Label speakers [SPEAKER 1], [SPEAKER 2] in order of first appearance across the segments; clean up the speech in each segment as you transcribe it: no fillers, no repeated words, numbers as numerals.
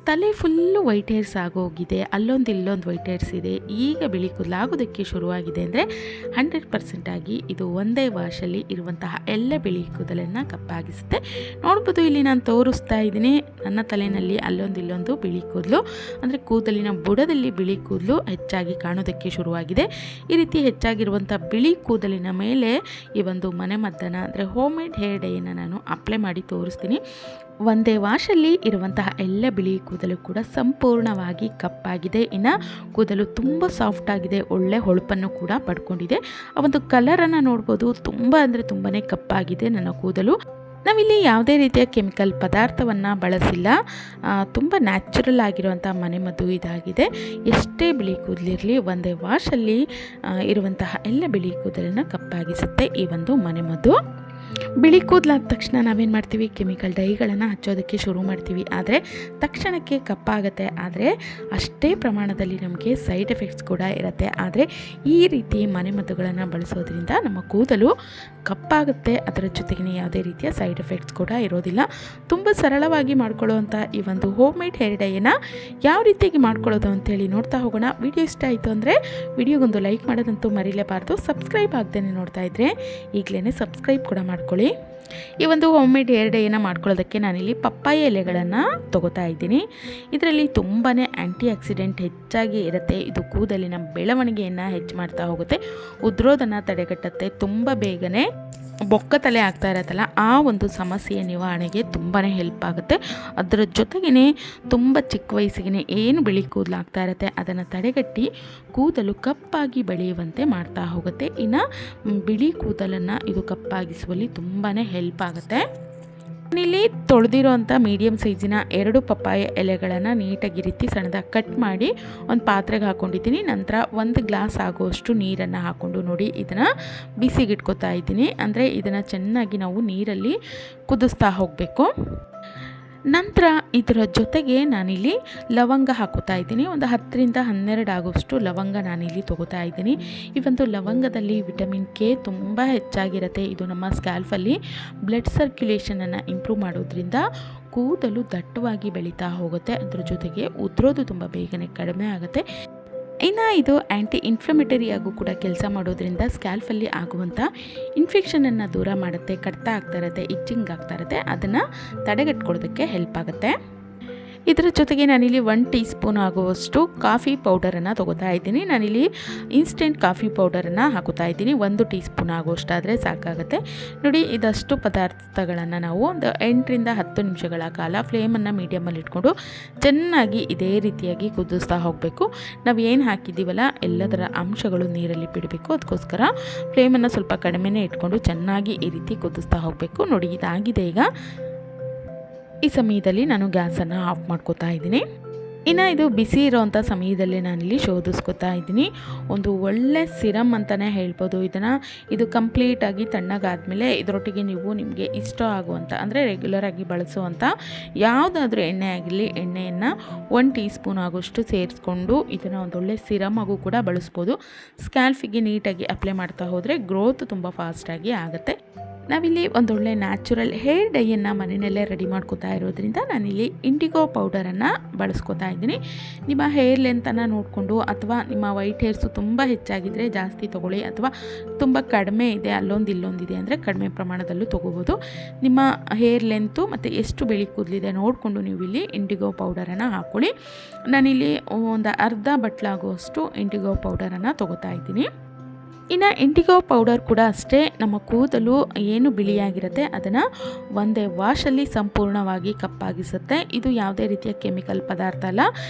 [SPEAKER 1] ತಲೆ full white hairs ಆಗೋಗಿದೆ, ಅಲ್ಲೊಂದು ಇಲ್ಲೊಂದು ವೈಟ್ ಹೇರ್ಸ್ ಇದೆ, ಈಗ ಬಿಳಿ ಕೂದಲಾಗೋದಕ್ಕೆ ಶುರುವಾಗಿದೆ ಅಂದರೆ 100% ಆಗಿ ಇದು ಒಂದೇ ವಾಶಲ್ಲಿ ಇರುವಂತಹ ಎಲ್ಲ ಬಿಳಿ ಕೂದಲನ್ನು ಕಪ್ಪಾಗಿಸುತ್ತೆ. ನೋಡ್ಬೋದು ಇಲ್ಲಿ ನಾನು ತೋರಿಸ್ತಾ ಇದ್ದೀನಿ, ನನ್ನ ತಲೆಯಲ್ಲಿ ಅಲ್ಲೊಂದು ಇಲ್ಲೊಂದು ಬಿಳಿ ಕೂದಲು ಅಂದರೆ ಕೂದಲಿನ ಬುಡದಲ್ಲಿ ಬಿಳಿ ಕೂದಲು ಹೆಚ್ಚಾಗಿ ಕಾಣೋದಕ್ಕೆ ಶುರುವಾಗಿದೆ. ಈ ರೀತಿ ಹೆಚ್ಚಾಗಿರುವಂಥ ಬಿಳಿ ಕೂದಲಿನ ಮೇಲೆ ಈ ಒಂದು ಮನೆಮದ್ದನ್ನು ಅಂದರೆ ಹೋಮ್ ಮೇಡ್ ಹೇರ್ ಡೈಯನ್ನು ನಾನು ಅಪ್ಲೈ ಮಾಡಿ ತೋರಿಸ್ತೀನಿ. ಒಂದೇ ವಾಶಲ್ಲಿ ಇರುವಂತಹ ಎಲ್ಲ ಬಿಳಿ ಕೂದಲು ಕೂಡ ಸಂಪೂರ್ಣವಾಗಿ ಕಪ್ಪಾಗಿದೆ. ಇನ್ನು ಕೂದಲು ತುಂಬ ಸಾಫ್ಟ್ ಆಗಿದೆ, ಒಳ್ಳೆ ಹೊಳಪನ್ನು ಕೂಡ ಪಡ್ಕೊಂಡಿದೆ. ಆ ಒಂದು ಕಲರನ್ನು ನೋಡ್ಬೋದು, ತುಂಬ ಅಂದರೆ ತುಂಬಾ ಕಪ್ಪಾಗಿದೆ ನನ್ನ ಕೂದಲು. ನಾವಿಲ್ಲಿ ಯಾವುದೇ ರೀತಿಯ ಕೆಮಿಕಲ್ ಪದಾರ್ಥವನ್ನು ಬಳಸಿಲ್ಲ, ತುಂಬ ನ್ಯಾಚುರಲ್ ಆಗಿರುವಂಥ ಮನೆಮದ್ದು ಇದಾಗಿದೆ. ಎಷ್ಟೇ ಬಿಳಿ ಕೂದಲಿರಲಿ ಒಂದೇ ವಾಶಲ್ಲಿ ಇರುವಂತಹ ಎಲ್ಲ ಬಿಳಿ ಕೂದಲನ್ನು ಕಪ್ಪಾಗಿಸುತ್ತೆ ಈ ಒಂದು ಮನೆಮದ್ದು. ಬಿಳಿ ಕೂದಲಾದ ತಕ್ಷಣ ನಾವೇನು ಮಾಡ್ತೀವಿ, ಕೆಮಿಕಲ್ ಡೈಗಳನ್ನು ಹಚ್ಚೋದಕ್ಕೆ ಶುರು ಮಾಡ್ತೀವಿ. ಆದರೆ ತಕ್ಷಣಕ್ಕೆ ಕಪ್ಪಾಗುತ್ತೆ, ಆದರೆ ಅಷ್ಟೇ ಪ್ರಮಾಣದಲ್ಲಿ ನಮಗೆ ಸೈಡ್ ಎಫೆಕ್ಟ್ಸ್ ಕೂಡ ಇರುತ್ತೆ. ಆದರೆ ಈ ರೀತಿ ಮನೆಮದ್ದುಗಳನ್ನು ಬಳಸೋದ್ರಿಂದ ನಮ್ಮ ಕೂದಲು ಕಪ್ಪಾಗುತ್ತೆ, ಅದರ ಜೊತೆಗೆ ಯಾವುದೇ ರೀತಿಯ ಸೈಡ್ ಎಫೆಕ್ಟ್ಸ್ ಕೂಡ ಇರೋದಿಲ್ಲ. ತುಂಬ ಸರಳವಾಗಿ ಮಾಡ್ಕೊಳ್ಳುವಂಥ ಈ ಒಂದು ಹೋಮ್ ಮೇಡ್ ಹೇರ್ ಡೈಯನ್ನು ಯಾವ ರೀತಿಯಾಗಿ ಮಾಡ್ಕೊಳ್ಳೋದು ಅಂತೇಳಿ ನೋಡ್ತಾ ಹೋಗೋಣ. ವಿಡಿಯೋ ಇಷ್ಟ ಆಯಿತು ಅಂದರೆ ವಿಡಿಯೋಗೊಂದು ಲೈಕ್ ಮಾಡೋದಂತೂ ಮರೀಲೇಬಾರ್ದು. ಸಬ್ಸ್ಕ್ರೈಬ್ ಆಗದೇನೆ ನೋಡ್ತಾ ಇದ್ದರೆ ಈಗಲೇ ಸಬ್ಸ್ಕ್ರೈಬ್ ಕೂಡ ಮಾಡ್ಕೊಳ್ಳಿ. ಈ ಒಂದು ಹೋಮ್ ಮೇಡ್ ಹೇರ್ ಡೈಯನ್ನು ಮಾಡ್ಕೊಳ್ಳೋದಕ್ಕೆ ನಾನಿಲ್ಲಿ ಪಪ್ಪಾಯ ಎಲೆಗಳನ್ನು ತೊಗೋತಾ ಇದ್ದೀನಿ. ಇದರಲ್ಲಿ ತುಂಬಾ ಆ್ಯಂಟಿ ಆಕ್ಸಿಡೆಂಟ್ ಹೆಚ್ಚಾಗಿ ಇರುತ್ತೆ. ಇದು ಕೂದಲಿನ ಬೆಳವಣಿಗೆಯನ್ನು ಹೆಚ್ಚು ಮಾಡ್ತಾ ಹೋಗುತ್ತೆ, ಉದುರೋದನ್ನು ತಡೆಗಟ್ಟುತ್ತೆ. ತುಂಬ ಬೇಗನೆ ಬೊಕ್ಕ ತಲೆ ಆಗ್ತಾ ಇರತ್ತಲ್ಲ, ಆ ಒಂದು ಸಮಸ್ಯೆಯ ನಿವಾರಣೆಗೆ ತುಂಬಾ ಹೆಲ್ಪ್ ಆಗುತ್ತೆ. ಅದರ ಜೊತೆಗೇ ತುಂಬ ಚಿಕ್ಕ ವಯಸ್ಸಿಗೆ ಏನು ಬಿಳಿ ಕೂದಲು ಆಗ್ತಾ ಇರುತ್ತೆ ಅದನ್ನು ತಡೆಗಟ್ಟಿ ಕೂದಲು ಕಪ್ಪಾಗಿ ಬೆಳೆಯುವಂತೆ ಮಾಡ್ತಾ ಹೋಗುತ್ತೆ. ಇನ್ನು ಬಿಳಿ ಕೂದಲನ್ನು ಇದು ಕಪ್ಪಾಗಿಸುವಲ್ಲಿ ತುಂಬಾ ಹೆಲ್ಪ್ ಆಗುತ್ತೆ. ನಾನಿಲ್ಲಿ ತೊಳೆದಿರೋಂಥ ಮೀಡಿಯಮ್ ಸೈಜಿನ 2 ಪಪ್ಪಾಯ ಎಲೆಗಳನ್ನು ನೀಟಾಗಿ ರೀತಿ ಸಣ್ಣದಾಗಿ ಕಟ್ ಮಾಡಿ ಒಂದು ಪಾತ್ರೆಗೆ ಹಾಕ್ಕೊಂಡಿದ್ದೀನಿ. ನಂತರ 1 ಗ್ಲಾಸ್ ಆಗುವಷ್ಟು ನೀರನ್ನು ಹಾಕ್ಕೊಂಡು ನೋಡಿ ಇದನ್ನು ಬಿಸಿಗಿಟ್ಕೊತಾ ಇದ್ದೀನಿ. ಅಂದರೆ ಇದನ್ನು ಚೆನ್ನಾಗಿ ನಾವು ನೀರಲ್ಲಿ ಕುದಿಸ್ತಾ ಹೋಗಬೇಕು. ನಂತರ ಇದರ ಜೊತೆಗೆ ನಾನಿಲ್ಲಿ ಲವಂಗ ಹಾಕೋತಾ ಇದ್ದೀನಿ. ಒಂದು 10ರಿಂದ 12 ಆಗುವಷ್ಟು ಲವಂಗ ನಾನಿಲ್ಲಿ ತೊಗೋತಾ ಇದ್ದೀನಿ. ಈ ಒಂದು ಲವಂಗದಲ್ಲಿ ವಿಟಮಿನ್ ಕೆ ತುಂಬ ಹೆಚ್ಚಾಗಿರುತ್ತೆ. ಇದು ನಮ್ಮ ಸ್ಕ್ಯಾಲ್ಫಲ್ಲಿ ಬ್ಲಡ್ ಸರ್ಕ್ಯುಲೇಷನನ್ನು ಇಂಪ್ರೂವ್ ಮಾಡೋದ್ರಿಂದ ಕೂದಲು ದಟ್ಟವಾಗಿ ಬೆಳೀತಾ ಹೋಗುತ್ತೆ. ಅದರ ಜೊತೆಗೆ ಉದುರೋದು ತುಂಬ ಬೇಗನೆ ಕಡಿಮೆ ಆಗುತ್ತೆ. ಇನ್ನು ಇದು ಆ್ಯಂಟಿ ಇನ್ಫ್ಲಮೇಟರಿಯಾಗೂ ಕೂಡ ಕೆಲಸ ಮಾಡೋದ್ರಿಂದ ಸ್ಕ್ಯಾಲ್ಫಲ್ಲಿ ಆಗುವಂಥ ಇನ್ಫೆಕ್ಷನನ್ನು ದೂರ ಮಾಡುತ್ತೆ. ಕಡ್ತ ಆಗ್ತಾ ಇರುತ್ತೆ, ಇಚ್ಚಿಂಗ್ ಆಗ್ತಾ ಇರುತ್ತೆ, ಅದನ್ನು ತಡೆಗಟ್ಕೊಳ್ಳೋದಕ್ಕೆ ಹೆಲ್ಪ್ ಆಗುತ್ತೆ. ಇದರ ಜೊತೆಗೆ ನಾನಿಲ್ಲಿ 1 ಟೀ ಸ್ಪೂನ್ ಆಗುವಷ್ಟು ಕಾಫಿ ಪೌಡರನ್ನು ತೊಗೋತಾ ಇದ್ದೀನಿ. ನಾನಿಲ್ಲಿ ಇನ್ಸ್ಟೆಂಟ್ ಕಾಫಿ ಪೌಡರನ್ನು ಹಾಕೋತಾ ಇದ್ದೀನಿ. 1 ಟೀ ಸ್ಪೂನ್ ಆಗುವಷ್ಟಾದರೆ ಸಾಕಾಗುತ್ತೆ. ನೋಡಿ, ಇದಷ್ಟು ಪದಾರ್ಥಗಳನ್ನು ನಾವು ಒಂದು 8ರಿಂದ 10 ನಿಮಿಷಗಳ ಕಾಲ ಫ್ಲೇಮನ್ನು ಮೀಡಿಯಮಲ್ಲಿ ಇಟ್ಕೊಂಡು ಚೆನ್ನಾಗಿ ಇದೇ ರೀತಿಯಾಗಿ ಕುದಿಸ್ತಾ ಹೋಗಬೇಕು. ನಾವು ಏನು ಹಾಕಿದ್ದೀವಲ್ಲ ಎಲ್ಲದರ ಅಂಶಗಳು ನೀರಲ್ಲಿ ಬಿಡಬೇಕು. ಅದಕ್ಕೋಸ್ಕರ ಫ್ಲೇಮನ್ನು ಸ್ವಲ್ಪ ಕಡಿಮೆನೇ ಇಟ್ಕೊಂಡು ಚೆನ್ನಾಗಿ ಈ ರೀತಿ ಕುದಿಸ್ತಾ ಹೋಗಬೇಕು. ನೋಡಿ, ಇದಾಗಿದೆ. ಈಗ ಈ ಸಮಯದಲ್ಲಿ ನಾನು ಗ್ಯಾಸನ್ನು ಆಫ್ ಮಾಡ್ಕೋತಾ ಇದ್ದೀನಿ. ಇನ್ನು ಇದು ಬಿಸಿ ಇರೋವಂಥ ಸಮಯದಲ್ಲಿ ನಾನಿಲ್ಲಿ ಶೋಧಿಸ್ಕೊತಾ ಇದ್ದೀನಿ. ಒಂದು ಒಳ್ಳೆ ಸಿರಮ್ ಅಂತಲೇ ಹೇಳ್ಬೋದು ಇದನ್ನು. ಇದು ಕಂಪ್ಲೀಟಾಗಿ ತಣ್ಣಗಾದ್ಮೇಲೆ ಇದರೊಟ್ಟಿಗೆ ನೀವು ನಿಮಗೆ ಇಷ್ಟ ಆಗುವಂಥ ಅಂದರೆ ರೆಗ್ಯುಲರಾಗಿ ಬಳಸುವಂಥ ಯಾವುದಾದ್ರೂ ಎಣ್ಣೆ ಆಗಿರಲಿ, ಎಣ್ಣೆಯನ್ನು 1 ಟೀ ಸ್ಪೂನ್ ಆಗೋಷ್ಟು ಸೇರಿಸ್ಕೊಂಡು ಇದನ್ನು ಒಂದೊಳ್ಳೆ ಸಿರಮ್ ಆಗೂ ಕೂಡ ಬಳಸ್ಬೋದು. ಸ್ಕ್ಯಾಲ್ಫಿಗೆ ನೀಟಾಗಿ ಅಪ್ಲೈ ಮಾಡ್ತಾ ಹೋದರೆ ಗ್ರೋತ್ ತುಂಬ ಫಾಸ್ಟಾಗಿ ಆಗುತ್ತೆ. ನಾವಿಲ್ಲಿ ಒಂದೊಳ್ಳೆ ನ್ಯಾಚುರಲ್ ಹೇರ್ ಡೈಯನ್ನು ಮನೆಯಲ್ಲೇ ರೆಡಿ ಮಾಡ್ಕೋತಾ ಇರೋದ್ರಿಂದ ನಾನಿಲ್ಲಿ ಇಂಡಿಗೋ ಪೌಡರನ್ನು ಬಳಸ್ಕೊತಾ ಇದ್ದೀನಿ. ನಿಮ್ಮ ಹೇರ್ ಲೆಂತನ್ನು ನೋಡಿಕೊಂಡು ಅಥವಾ ನಿಮ್ಮ ವೈಟ್ ಹೇರ್ಸು ತುಂಬ ಹೆಚ್ಚಾಗಿದ್ದರೆ ಜಾಸ್ತಿ ತೊಗೊಳ್ಳಿ, ಅಥವಾ ತುಂಬ ಕಡಿಮೆ ಇದೆ ಅಲ್ಲೊಂದು ಇಲ್ಲೊಂದಿದೆ ಅಂದರೆ ಕಡಿಮೆ ಪ್ರಮಾಣದಲ್ಲೂ ತೊಗೋಬೋದು. ನಿಮ್ಮ ಹೇರ್ ಲೆಂತು ಮತ್ತು ಎಷ್ಟು ಬಿಳಿ ಕೂದಲಿದೆ ನೋಡಿಕೊಂಡು ನೀವು ಇಲ್ಲಿ ಇಂಡಿಗೋ ಪೌಡರನ್ನು ಹಾಕ್ಕೊಳ್ಳಿ. ನಾನಿಲ್ಲಿ ಒಂದು ಅರ್ಧ ಬಟ್ಲಾಗುವಷ್ಟು ಇಂಡಿಗೋ ಪೌಡರನ್ನು ತೊಗೋತಾ ಇದ್ದೀನಿ. ಇನ್ನು ಇಂಡಿಗೋ ಪೌಡರ್ ಕೂಡ ಅಷ್ಟೇ, ನಮ್ಮ ಕೂದಲು ಏನು ಬಿಳಿಯಾಗಿರುತ್ತೆ ಅದನ್ನು ಒಂದೇ ವಾಶಲ್ಲಿ ಸಂಪೂರ್ಣವಾಗಿ ಕಪ್ಪಾಗಿಸುತ್ತೆ. ಇದು ಯಾವುದೇ ರೀತಿಯ ಕೆಮಿಕಲ್ ಪದಾರ್ಥ ಅಲ್ಲ,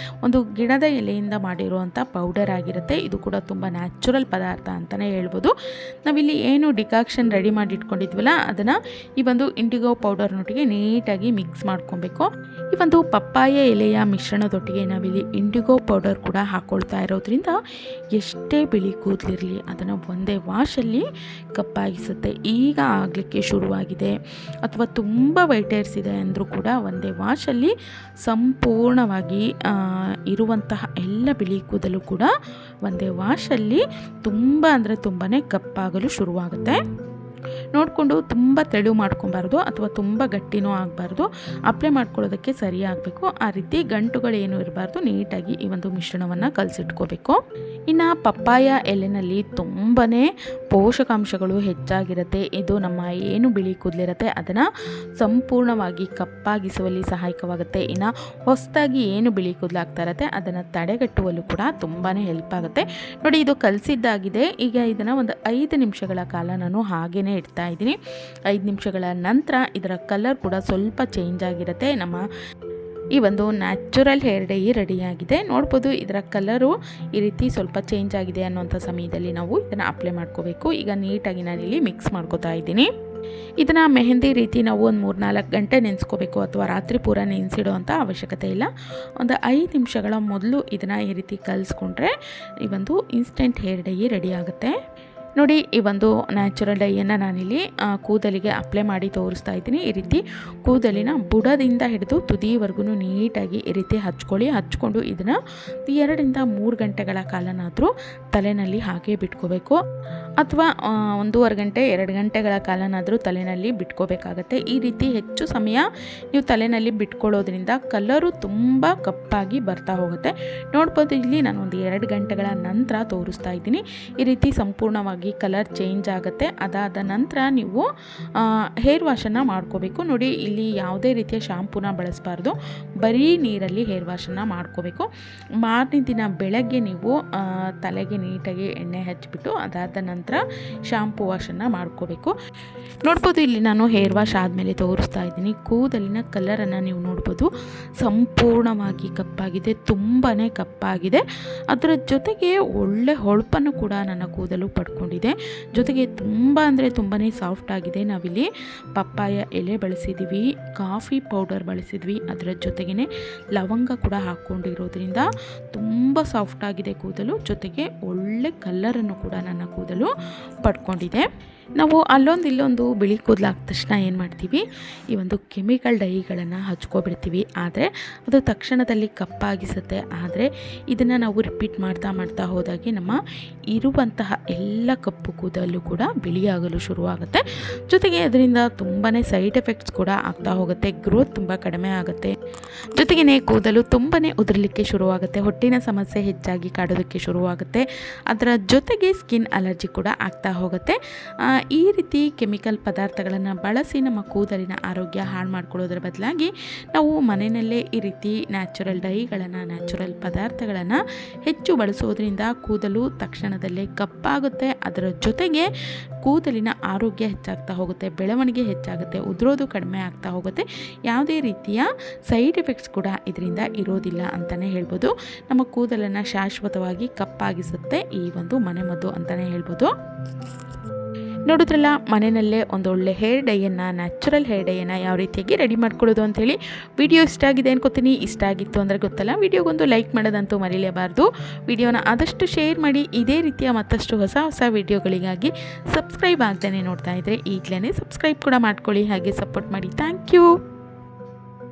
[SPEAKER 1] ಒಂದು ಗಿಡದ ಎಲೆಯಿಂದ ಮಾಡಿರುವಂಥ ಪೌಡರ್ ಆಗಿರುತ್ತೆ. ಇದು ಕೂಡ ತುಂಬ ನ್ಯಾಚುರಲ್ ಪದಾರ್ಥ ಅಂತಲೇ ಹೇಳ್ಬೋದು. ನಾವಿಲ್ಲಿ ಏನು ಡಿಕಾಕ್ಷನ್ ರೆಡಿ ಮಾಡಿ ಇಟ್ಕೊಂಡಿದ್ವಲ್ಲ ಅದನ್ನು ಈ ಒಂದು ಇಂಡಿಗೋ ಪೌಡರ್ನೊಟ್ಟಿಗೆ ನೀಟಾಗಿ ಮಿಕ್ಸ್ ಮಾಡ್ಕೊಬೇಕು. ಈ ಒಂದು ಪಪ್ಪಾಯ ಎಲೆಯ ಮಿಶ್ರಣದೊಟ್ಟಿಗೆ ನಾವಿಲ್ಲಿ ಇಂಡಿಗೋ ಪೌಡರ್ ಕೂಡ ಹಾಕ್ಕೊಳ್ತಾ ಇರೋದ್ರಿಂದ ಎಷ್ಟೇ ಬಿಳಿ ಕೂದಲಿರಲಿ ಅದನ್ನು ಒಂದೇ ವಾಶಲ್ಲಿ ಕಪ್ಪಾಗಿಸುತ್ತೆ. ಈಗ ಆಗಲಿಕ್ಕೆ ಶುರುವಾಗಿದೆ ಅಥವಾ ತುಂಬ ವೈಟ್ ಹೇರ್ಸ್ ಇದೆ ಅಂದರೂ ಕೂಡ ಒಂದೇ ವಾಶಲ್ಲಿ ಸಂಪೂರ್ಣವಾಗಿ ಇರುವಂತಹ ಎಲ್ಲ ಬಿಳಿ ಕೂದಲು ಕೂಡ ಒಂದೇ ವಾಶಲ್ಲಿ ತುಂಬ ಅಂದರೆ ತುಂಬಾ ಕಪ್ಪಾಗಲು ಶುರುವಾಗುತ್ತೆ. ನೋಡಿಕೊಂಡು ತುಂಬ ತೆಳು ಮಾಡ್ಕೊಬಾರ್ದು ಅಥವಾ ತುಂಬ ಗಟ್ಟಿನೂ ಆಗಬಾರ್ದು. ಅಪ್ಲೈ ಮಾಡ್ಕೊಳ್ಳೋದಕ್ಕೆ ಸರಿ ಆಗಬೇಕು. ಆ ರೀತಿ ಗಂಟುಗಳೇನು ಇರಬಾರ್ದು. ನೀಟಾಗಿ ಈ ಒಂದು ಮಿಶ್ರಣವನ್ನು ಕಲಸಿಟ್ಕೋಬೇಕು. ಇನ್ನು ಪಪ್ಪಾಯ ಎಲೆಯಲ್ಲಿ ತುಂಬಾ ಪೋಷಕಾಂಶಗಳು ಹೆಚ್ಚಾಗಿರುತ್ತೆ. ಇದು ನಮ್ಮ ಏನು ಬಿಳಿ ಕೂದಲಿರುತ್ತೆ ಅದನ್ನು ಸಂಪೂರ್ಣವಾಗಿ ಕಪ್ಪಾಗಿಸುವಲ್ಲಿ ಸಹಾಯಕವಾಗುತ್ತೆ. ಇನ್ನು ಹೊಸದಾಗಿ ಏನು ಬಿಳಿ ಕೂದಲಾಗ್ತಾ ಇರುತ್ತೆ ಅದನ್ನು ತಡೆಗಟ್ಟುವಲ್ಲೂ ಕೂಡ ತುಂಬಾ ಹೆಲ್ಪ್ ಆಗುತ್ತೆ. ನೋಡಿ, ಇದು ಕಲಸಿದ್ದಾಗಿದೆ. ಈಗ ಇದನ್ನು ಒಂದು 5 ನಿಮಿಷಗಳ ಕಾಲ ನಾನು ಹಾಗೇ ಇಡ್ತಾ ಇದ್ದೀನಿ. 5 ನಿಮಿಷಗಳ ನಂತರ ಇದರ ಕಲರ್ ಕೂಡ ಸ್ವಲ್ಪ ಚೇಂಜ್ ಆಗಿರುತ್ತೆ. ನಮ್ಮ ಈ ಒಂದು ನ್ಯಾಚುರಲ್ ಹೇರ್ ಡೈ ರೆಡಿಯಾಗಿದೆ. ನೋಡ್ಬೋದು, ಇದರ ಕಲರು ಈ ರೀತಿ ಸ್ವಲ್ಪ ಚೇಂಜ್ ಆಗಿದೆ ಅನ್ನೋಂಥ ಸಮಯದಲ್ಲಿ ನಾವು ಇದನ್ನು ಅಪ್ಲೈ ಮಾಡ್ಕೋಬೇಕು. ಈಗ ನೀಟಾಗಿ ನಾನಿಲ್ಲಿ ಮಿಕ್ಸ್ ಮಾಡ್ಕೋತಾ ಇದ್ದೀನಿ. ಇದನ್ನು ಮೆಹಂದಿ ರೀತಿ ನಾವು ಒಂದು 3-4 ಗಂಟೆ ನೆನೆಸ್ಕೋಬೇಕು ಅಥವಾ ರಾತ್ರಿ ಪೂರ ನೆನೆಸಿಡೋ ಅಂಥ ಅವಶ್ಯಕತೆ ಇಲ್ಲ. ಒಂದು 5 ನಿಮಿಷಗಳ ಮೊದಲು ಇದನ್ನು ಈ ರೀತಿ ಕಲಿಸ್ಕೊಂಡ್ರೆ ಈ ಒಂದು ಇನ್ಸ್ಟೆಂಟ್ ಹೇರ್ ಡೈ ರೆಡಿ ಆಗುತ್ತೆ. ನೋಡಿ, ಈ ಒಂದು ನ್ಯಾಚುರಲ್ ಡೈಯನ್ನು ನಾನಿಲ್ಲಿ ಕೂದಲಿಗೆ ಅಪ್ಲೈ ಮಾಡಿ ತೋರಿಸ್ತಾ ಇದ್ದೀನಿ. ಈ ರೀತಿ ಕೂದಲಿನ ಬುಡದಿಂದ ಹಿಡಿದು ತುದಿವರೆಗೂ ನೀಟಾಗಿ ಈ ರೀತಿ ಹಚ್ಕೊಂಡು ಇದನ್ನು 2-3 ಗಂಟೆಗಳ ಕಾಲನಾದರೂ ತಲೆಯಲ್ಲಿ ಹಾಗೆ ಬಿಟ್ಕೋಬೇಕು. ಅಥವಾ 1.5 ಗಂಟೆ 2 ಗಂಟೆಗಳ ಕಾಲನಾದರೂ ತಲೆಯಲ್ಲಿ ಬಿಟ್ಕೋಬೇಕಾಗತ್ತೆ. ಈ ರೀತಿ ಹೆಚ್ಚು ಸಮಯ ನೀವು ತಲೆಯಲ್ಲಿ ಬಿಟ್ಕೊಳ್ಳೋದ್ರಿಂದ ಕಲರು ತುಂಬ ಕಪ್ಪಾಗಿ ಬರ್ತಾ ಹೋಗುತ್ತೆ. ನೋಡ್ಬೋದು, ಇಲ್ಲಿ ನಾನು ಒಂದು 2 ಗಂಟೆಗಳ ನಂತರ ತೋರಿಸ್ತಾ ಇದ್ದೀನಿ. ಈ ರೀತಿ ಸಂಪೂರ್ಣವಾಗಿ ಕಲರ್ ಚೇಂಜ್ ಆಗುತ್ತೆ. ಅದಾದ ನಂತರ ನೀವು ಹೇರ್ ವಾಶನ್ನು ಮಾಡ್ಕೋಬೇಕು. ನೋಡಿ, ಇಲ್ಲಿ ಯಾವುದೇ ರೀತಿಯ ಶಾಂಪೂನ ಬಳಸಬಾರ್ದು. ಬರೀ ನೀರಲ್ಲಿ ಹೇರ್ ವಾಶನ್ನು ಮಾಡ್ಕೋಬೇಕು. ಮಾರನೇ ದಿನ ಬೆಳಗ್ಗೆ ನೀವು ತಲೆಗೆ ನೀಟಾಗಿ ಎಣ್ಣೆ ಹಚ್ಚಿಬಿಟ್ಟು ಅದಾದ ನಂತರ ಶಾಂಪೂ ವಾಶನ್ನು ಮಾಡ್ಕೋಬೇಕು. ನೋಡ್ಬೋದು, ಇಲ್ಲಿ ನಾನು ಹೇರ್ ವಾಶ್ ಆದಮೇಲೆ ತೋರಿಸ್ತಾ ಇದ್ದೀನಿ. ಕೂದಲಿನ ಕಲರನ್ನು ನೀವು ನೋಡ್ಬೋದು, ಸಂಪೂರ್ಣವಾಗಿ ಕಪ್ಪಾಗಿದೆ, ತುಂಬಾ ಕಪ್ಪಾಗಿದೆ. ಅದರ ಜೊತೆಗೆ ಒಳ್ಳೆ ಹೊಳಪನ್ನು ಕೂಡ ನನ್ನ ಕೂದಲು ಪಡ್ಕೊಂಡಿದೆ. ಜೊತೆಗೆ ತುಂಬ ಅಂದರೆ ತುಂಬಾ ಸಾಫ್ಟ್ ಆಗಿದೆ. ನಾವಿಲ್ಲಿ ಪಪ್ಪಾಯ ಎಲೆ ಬಳಸಿದ್ದೀವಿ, ಕಾಫಿ ಪೌಡರ್ ಬಳಸಿದ್ವಿ, ಅದರ ಜೊತೆಗೇ ಲವಂಗ ಕೂಡ ಹಾಕ್ಕೊಂಡಿರೋದ್ರಿಂದ ತುಂಬ ಸಾಫ್ಟ್ ಆಗಿದೆ ಕೂದಲು. ಜೊತೆಗೆ ಒಳ್ಳೆ ಕಲರನ್ನು ಕೂಡ ನನ್ನ ಕೂದಲು ಪಡ್ಕೊಂಡಿದೆ. ನಾವು ಇಲ್ಲೊಂದು ಬಿಳಿ ಕೂದಲಾದ ತಕ್ಷಣ ಏನು ಮಾಡ್ತೀವಿ, ಈ ಒಂದು ಕೆಮಿಕಲ್ ಡೈಗಳನ್ನು ಹಚ್ಕೊಬಿಡ್ತೀವಿ. ಆದರೆ ಅದು ತಕ್ಷಣದಲ್ಲಿ ಕಪ್ಪಾಗಿಸುತ್ತೆ. ಆದರೆ ಇದನ್ನು ನಾವು ರಿಪೀಟ್ ಮಾಡ್ತಾ ಹೋದಾಗೆ ನಮ್ಮ ಇರುವಂತಹ ಎಲ್ಲ ಕಪ್ಪು ಕೂದಲು ಕೂಡ ಬಿಳಿಯಾಗಲು ಶುರುವಾಗುತ್ತೆ. ಜೊತೆಗೆ ಅದರಿಂದ ತುಂಬಾ ಸೈಡ್ ಎಫೆಕ್ಟ್ಸ್ ಕೂಡ ಆಗ್ತಾ ಹೋಗುತ್ತೆ. ಗ್ರೋತ್ ತುಂಬ ಕಡಿಮೆ ಆಗುತ್ತೆ. ಜೊತೆಗೇ ಕೂದಲು ತುಂಬಾ ಉದುರಲಿಕ್ಕೆ ಶುರುವಾಗುತ್ತೆ. ಹೊಟ್ಟಿನ ಸಮಸ್ಯೆ ಹೆಚ್ಚಾಗಿ ಕಾಡೋದಕ್ಕೆ ಶುರುವಾಗುತ್ತೆ. ಅದರ ಜೊತೆಗೆ ಸ್ಕಿನ್ ಅಲರ್ಜಿ ಕೂಡ ಆಗ್ತಾ ಹೋಗುತ್ತೆ. ಈ ರೀತಿ ಕೆಮಿಕಲ್ ಪದಾರ್ಥಗಳನ್ನು ಬಳಸಿ ನಮ್ಮ ಕೂದಲಿನ ಆರೋಗ್ಯ ಹಾಳು ಮಾಡ್ಕೊಳ್ಳೋದ್ರ ಬದಲಾಗಿ ನಾವು ಮನೆಯಲ್ಲೇ ಈ ರೀತಿ ನ್ಯಾಚುರಲ್ ಡೈಗಳನ್ನು, ನ್ಯಾಚುರಲ್ ಪದಾರ್ಥಗಳನ್ನು ಹೆಚ್ಚು ಬಳಸೋದ್ರಿಂದ ಕೂದಲು ತಕ್ಷಣದಲ್ಲೇ ಕಪ್ಪಾಗುತ್ತೆ. ಅದರ ಜೊತೆಗೆ ಕೂದಲಿನ ಆರೋಗ್ಯ ಹೆಚ್ಚಾಗ್ತಾ ಹೋಗುತ್ತೆ, ಬೆಳವಣಿಗೆ ಹೆಚ್ಚಾಗುತ್ತೆ, ಉದುರೋದು ಕಡಿಮೆ ಆಗ್ತಾ ಹೋಗುತ್ತೆ. ಯಾವುದೇ ರೀತಿಯ ಸೈಡ್ ಎಫೆಕ್ಟ್ಸ್ ಕೂಡ ಇದರಿಂದ ಇರೋದಿಲ್ಲ ಅಂತಲೇ ಹೇಳ್ಬೋದು. ನಮ್ಮ ಕೂದಲನ್ನು ಶಾಶ್ವತವಾಗಿ ಕಪ್ಪಾಗಿಸುತ್ತೆ ಈ ಒಂದು ಮನೆಮದ್ದು ಅಂತಲೇ ಹೇಳ್ಬೋದು. ನೋಡಿದ್ರಲ್ಲ, ಮನೆಯಲ್ಲೇ ಒಂದೊಳ್ಳೆ ಹೇರ್ ಡೈಯನ್ನು, ನ್ಯಾಚುರಲ್ ಹೇರ್ ಡೈಯನ್ನು ಯಾವ ರೀತಿಯಾಗಿ ರೆಡಿ ಮಾಡ್ಕೊಳ್ಳೋದು ಅಂಥೇಳಿ. ವಿಡಿಯೋ ಇಷ್ಟ ಆಗಿದೆ ಅನ್ಕೋತೀನಿ. ಇಷ್ಟ ಆಗಿತ್ತು ಅಂದರೆ ಗೊತ್ತಲ್ಲ, ವಿಡಿಯೋಗೊಂದು ಲೈಕ್ ಮಾಡೋದಂತೂ ಮರೀಲೇಬಾರ್ದು. ವಿಡಿಯೋನ ಆದಷ್ಟು ಶೇರ್ ಮಾಡಿ. ಇದೇ ರೀತಿಯ ಮತ್ತಷ್ಟು ಹೊಸ ವಿಡಿಯೋಗಳಿಗಾಗಿ ಸಬ್ಸ್ಕ್ರೈಬ್ ಆಗ್ದೇ ನೋಡ್ತಾ ಇದ್ದರೆ ಈಗಲೇ ಸಬ್ಸ್ಕ್ರೈಬ್ ಕೂಡ ಮಾಡ್ಕೊಳ್ಳಿ, ಹಾಗೆ ಸಪೋರ್ಟ್ ಮಾಡಿ. Thank you.